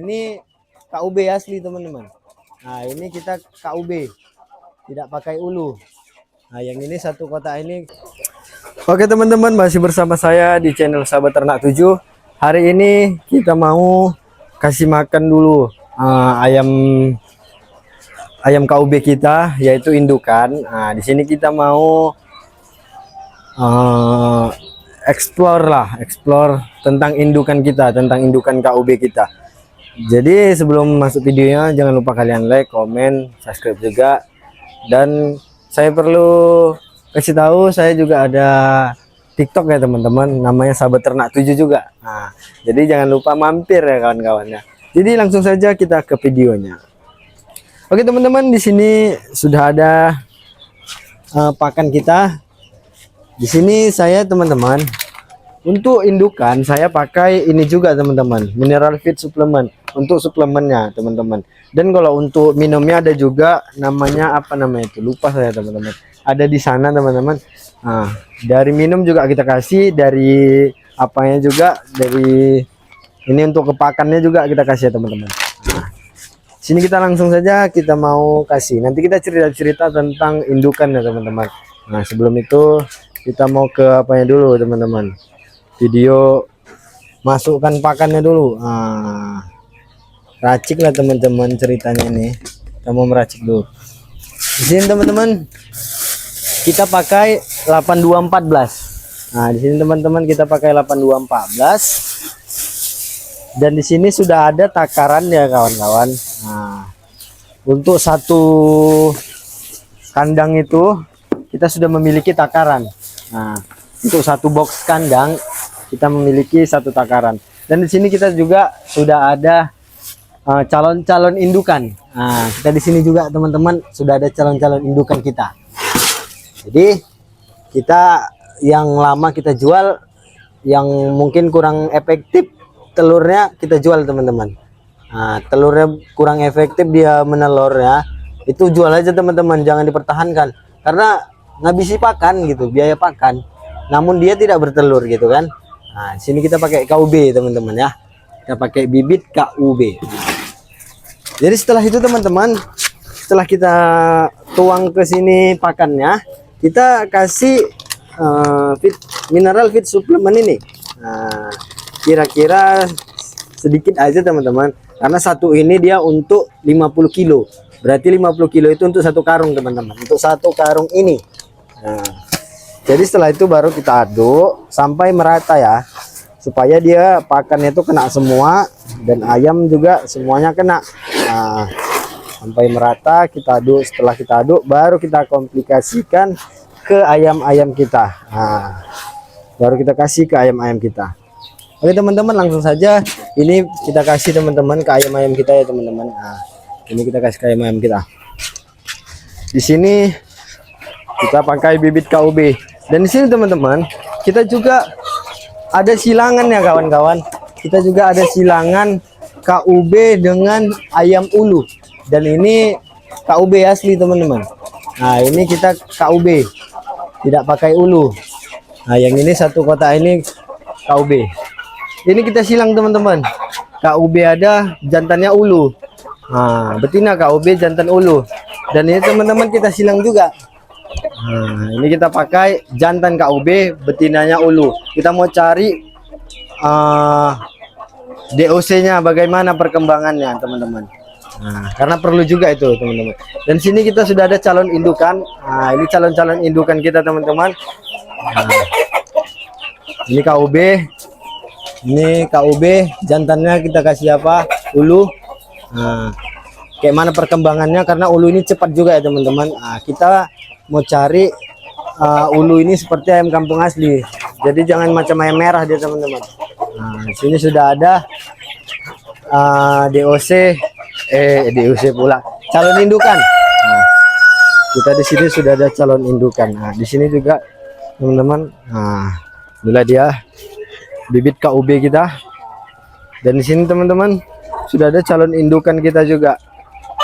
Ini KUB asli teman-teman. Nah ini kita KUB, tidak pakai ulu. Nah yang ini satu kotak ini. Oke teman-teman, masih bersama saya di channel Sahabat Ternak 7. Hari ini kita mau kasih makan dulu ayam KUB kita, yaitu indukan. Nah di sini kita mau explore tentang indukan kita, tentang indukan KUB kita. Jadi sebelum masuk videonya, jangan lupa kalian like, komen, subscribe juga. Dan saya perlu kasih tahu, saya juga ada TikTok ya teman-teman, namanya Sahabat Ternak 7 juga. Nah, jadi jangan lupa mampir ya kawan-kawannya. Jadi langsung saja kita ke videonya. Oke teman-teman, di sini sudah ada pakan kita. Di sini saya teman-teman, untuk indukan saya pakai ini juga teman-teman, mineral feed supplement untuk suplemennya teman-teman. Dan kalau untuk minumnya ada juga namanya apa namanya itu, lupa saya teman-teman, ada di sana teman-teman. Nah dari minum juga kita kasih, dari apanya juga, dari ini untuk kepakannya juga kita kasih ya teman-teman. Nah, sini kita langsung saja kita mau kasih, nanti kita cerita-cerita tentang indukan ya teman-teman. Nah sebelum itu kita mau ke apanya dulu teman-teman, video masukkan pakannya dulu. Racik lah teman-teman ceritanya ini. Kita mau meracik dulu. Di sini teman-teman kita pakai 8214. Nah, di sini teman-teman kita pakai 8214. Dan di sini sudah ada takaran ya kawan-kawan. Nah, untuk satu kandang itu kita sudah memiliki takaran. Nah, untuk satu box kandang kita memiliki satu takaran. Dan di sini kita juga sudah ada calon-calon indukan. Nah, kita di sini juga teman-teman sudah ada calon-calon indukan kita. Jadi kita yang lama kita jual, yang mungkin kurang efektif telurnya kita jual teman-teman. Nah, telurnya kurang efektif dia menelur ya, itu jual aja teman-teman, jangan dipertahankan karena ngabisi pakan gitu, biaya pakan. Namun dia tidak bertelur gitu kan. Nah, sini kita pakai KUB teman-teman ya. Kita pakai bibit KUB. Jadi setelah itu teman-teman, setelah kita tuang ke sini pakannya, kita kasih mineral feed supplement ini. Nah, kira-kira sedikit aja teman-teman, karena satu ini dia untuk 50 kilo. Berarti 50 kilo itu untuk satu karung teman-teman, untuk satu karung ini. Nah, jadi setelah itu baru kita aduk sampai merata ya, supaya dia pakannya itu kena semua dan ayam juga semuanya kena. Nah, sampai merata kita aduk. Setelah kita aduk baru kita komplikasikan ke ayam-ayam kita. Nah, baru kita kasih ke ayam-ayam kita. Oke teman-teman, langsung saja ini kita kasih teman-teman ke ayam-ayam kita ya teman-teman. Nah, ini kita kasih ke ayam-ayam kita. Di sini kita pakai bibit KUB. Dan di sini teman-teman kita juga ada silangan ya kawan-kawan. Kita juga ada silangan KUB dengan ayam ulu. Dan ini KUB asli teman-teman. Nah ini kita KUB, tidak pakai ulu. Nah yang ini satu kotak ini KUB. Ini kita silang teman-teman. KUB ada jantannya ulu. Nah betina KUB jantan ulu. Dan ini teman-teman kita silang juga. Nah ini kita pakai jantan KUB, betinanya ulu. Kita mau cari DOC-nya bagaimana perkembangannya teman-teman. Nah, karena perlu juga itu teman-teman. Dan sini kita sudah ada calon indukan. Nah, ini calon-calon indukan kita teman-teman. Nah, ini KUB. Ini KUB, jantannya kita kasih apa? Ulu. Nah, kayak mana perkembangannya, karena ulu ini cepat juga ya teman-teman. Nah, kita mau cari ulu ini seperti ayam kampung asli. Jadi jangan macam ayam merah dia teman-teman. Nah, sini sudah ada DOC pula, calon indukan. Nah, kita di sini sudah ada calon indukan. Nah, di sini juga teman-teman. Nah, inilah dia bibit KUB kita. Dan di sini teman-teman sudah ada calon indukan kita juga.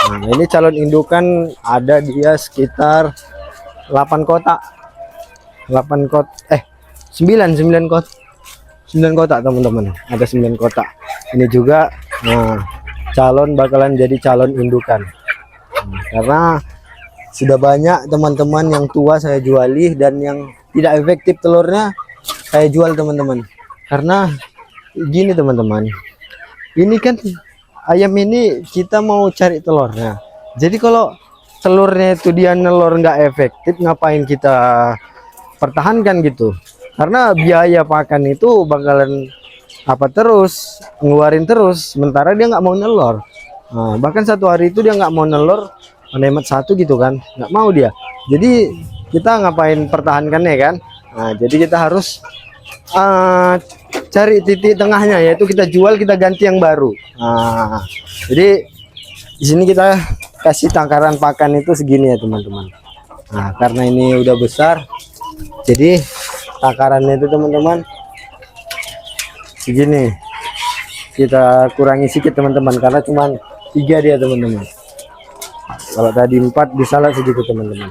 Nah, ini calon indukan ada dia sekitar 8 kotak. 9 kotak teman-teman, ada 9 kotak. Ini juga. Nah bakalan jadi calon indukan. Karena sudah banyak teman-teman yang tua saya juali dan yang tidak efektif telurnya saya jual teman-teman. Karena gini teman-teman, ini kan ayam ini kita mau cari telurnya. Jadi kalau telurnya itu dia nelor nggak efektif, ngapain kita pertahankan gitu? Karena biaya pakan itu bakalan apa terus ngeluarin terus, sementara dia nggak mau nelor. Nah, bahkan satu hari itu dia nggak mau nelor, menemat satu gitu kan, nggak mau dia. Jadi kita ngapain pertahankannya kan? Nah, jadi kita harus cari titik tengahnya, yaitu kita jual, kita ganti yang baru. Nah, jadi di sini kita kasih takaran pakan itu segini ya teman-teman. Nah, karena ini udah besar, jadi takarannya itu teman-teman segini. Kita kurangi sedikit teman-teman, karena cuma 3 dia teman-teman. Kalau tadi 4 bisa lah sedikit teman-teman.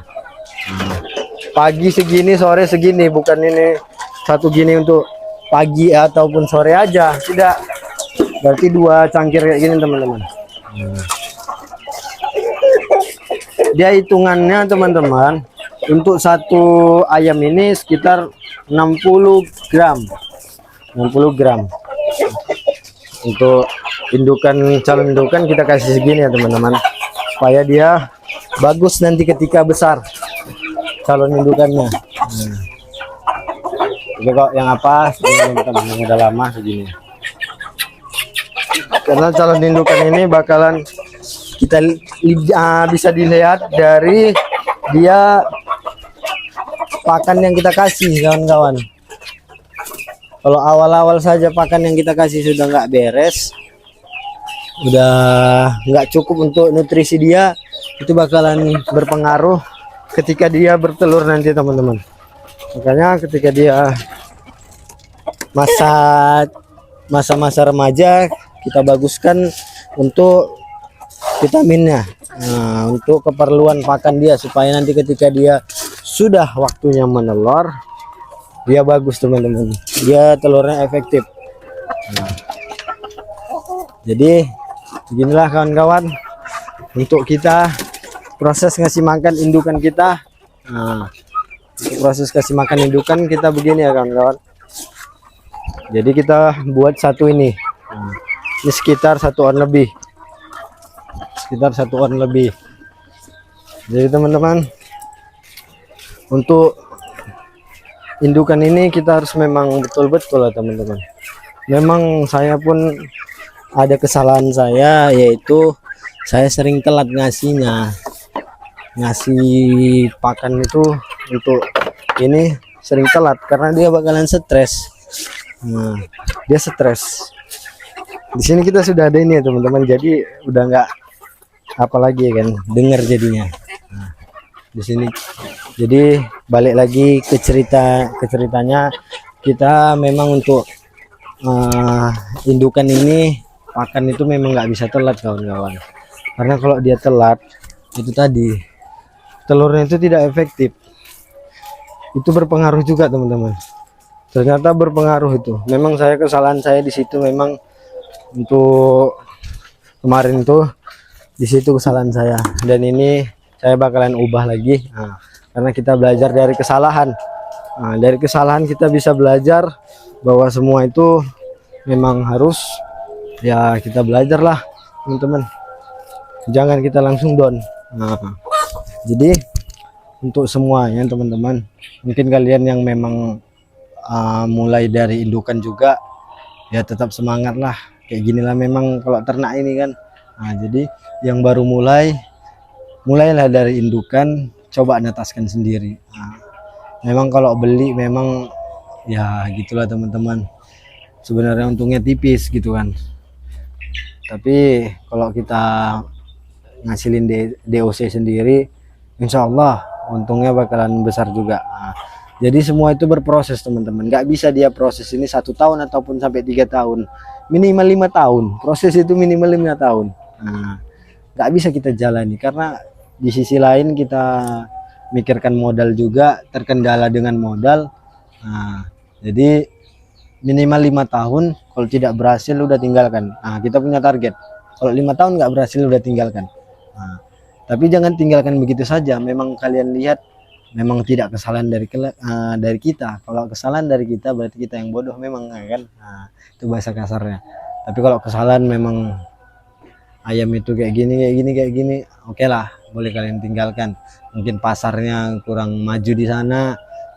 Pagi segini, sore segini, bukan ini satu gini untuk pagi ataupun sore aja, tidak, berarti 2 cangkir kayak gini teman-teman. Dia hitungannya teman-teman, untuk satu ayam ini sekitar 60 gram 60 gram. Untuk indukan, calon indukan kita kasih segini ya teman-teman, supaya dia bagus nanti ketika besar calon indukannya. Ini kok yang apa teman-teman yang udah lama segini, karena calon indukan ini bakalan kita bisa dilihat dari dia pakan yang kita kasih kawan-kawan. Kalau awal-awal saja pakan yang kita kasih sudah nggak beres, udah nggak cukup untuk nutrisi dia, itu bakalan berpengaruh ketika dia bertelur nanti teman-teman. Makanya ketika dia masa remaja, kita baguskan untuk vitaminnya, untuk keperluan pakan dia, supaya nanti ketika dia sudah waktunya menelur, dia bagus teman-teman, dia telurnya efektif. Jadi beginilah kawan-kawan untuk kita proses ngasih makan indukan kita. Untuk proses kasih makan indukan kita begini ya kawan-kawan. Jadi kita buat satu ini, ini sekitar 1 on lebih, jadi teman-teman, untuk indukan ini kita harus memang betul-betul lah teman-teman. Memang saya pun ada kesalahan saya, yaitu saya sering telat ngasih pakan itu. Untuk ini sering telat karena dia bakalan stres. Nah, dia stres. Di sini kita sudah ada ini ya teman-teman, jadi udah nggak apalagi kan dengar jadinya. Nah, di sini jadi balik lagi ke ceritanya, kita memang untuk indukan ini pakan itu memang nggak bisa telat kawan-kawan, karena kalau dia telat itu tadi telurnya itu tidak efektif. Itu berpengaruh juga teman-teman, ternyata berpengaruh. Itu memang kesalahan saya di situ, memang untuk kemarin tuh di situ kesalahan saya, dan ini saya bakalan ubah lagi. Karena kita belajar dari kesalahan. Dari kesalahan kita bisa belajar bahwa semua itu memang harus ya, kita belajar lah teman-teman, jangan kita langsung down. Jadi untuk semuanya teman-teman, mungkin kalian yang memang mulai dari indukan juga ya, tetap semangat lah, kayak ginilah memang kalau ternak ini kan. Jadi yang baru mulailah dari indukan, coba netaskan sendiri. Memang kalau beli memang ya gitulah teman-teman, sebenarnya untungnya tipis gitu kan, tapi kalau kita ngasilin DOC sendiri, insya Allah untungnya bakalan besar juga. Jadi semua itu berproses teman-teman, nggak bisa dia proses ini 1 tahun ataupun sampai 3 tahun, minimal 5 tahun. Proses itu minimal 5 tahun. Nggak bisa kita jalani, karena di sisi lain kita mikirkan modal juga, terkendala dengan modal. Jadi minimal 5 tahun, kalau tidak berhasil udah tinggalkan. Kita punya target Kalau 5 tahun nggak berhasil udah tinggalkan. Nah, tapi jangan tinggalkan begitu saja. Memang kalian lihat, memang tidak kesalahan dari kita. Kalau kesalahan dari kita berarti kita yang bodoh memang, kan? Nah, itu bahasa kasarnya. Tapi kalau kesalahan memang ayam itu kayak gini, oke lah, boleh kalian tinggalkan. Mungkin pasarnya kurang maju di sana,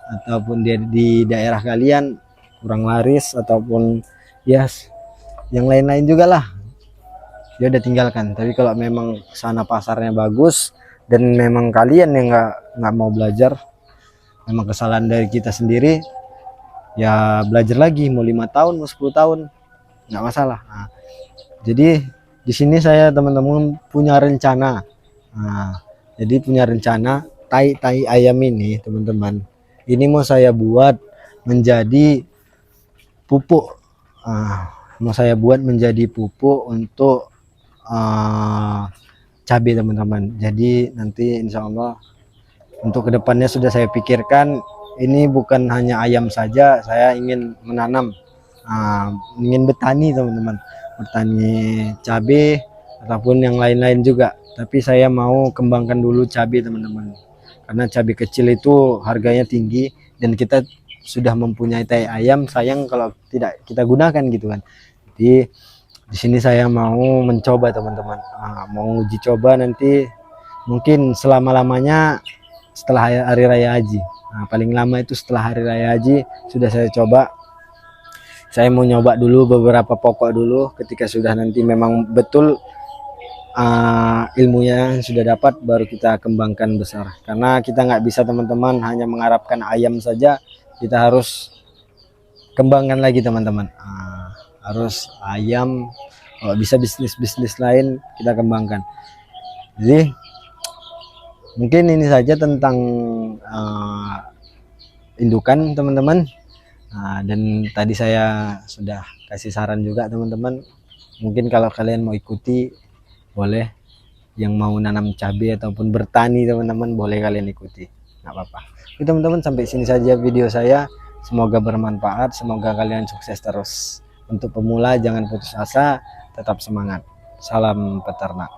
ataupun dia di daerah kalian kurang laris, ataupun ya yang lain-lain juga lah, dia udah tinggalkan. Tapi kalau memang sana pasarnya bagus dan memang kalian yang nggak mau belajar, memang kesalahan dari kita sendiri, ya belajar lagi, mau 5 tahun mau 10 tahun nggak masalah. Nah, jadi di sini saya teman-teman punya rencana. Nah, jadi punya rencana tai ayam ini teman-teman, ini mau saya buat menjadi pupuk. Mau saya buat menjadi pupuk untuk cabai teman-teman. Jadi nanti insya Allah untuk kedepannya sudah saya pikirkan, ini bukan hanya ayam saja, saya ingin menanam, ingin bertani teman-teman, bertani cabai ataupun yang lain-lain juga. Tapi saya mau kembangkan dulu cabai teman-teman, karena cabai kecil itu harganya tinggi dan kita sudah mempunyai tai ayam, sayang kalau tidak kita gunakan gitu kan. Jadi di sini saya mau mencoba teman-teman, mau uji coba nanti mungkin selama-lamanya setelah hari raya haji. Paling lama itu setelah hari raya haji sudah saya coba. Saya mau nyoba dulu beberapa pokok dulu, ketika sudah nanti memang betul ilmunya sudah dapat, baru kita kembangkan besar. Karena kita nggak bisa teman-teman hanya mengharapkan ayam saja, kita harus kembangkan lagi teman-teman. Harus ayam, kalau bisa bisnis-bisnis lain kita kembangkan. Jadi mungkin ini saja tentang indukan teman-teman. Dan tadi saya sudah kasih saran juga teman-teman, mungkin kalau kalian mau ikuti boleh, yang mau nanam cabai ataupun bertani teman-teman boleh kalian ikuti, nggak apa-apa. Oke teman-teman, sampai sini saja video saya, semoga bermanfaat, semoga kalian sukses terus. Untuk pemula jangan putus asa, tetap semangat. Salam peternak.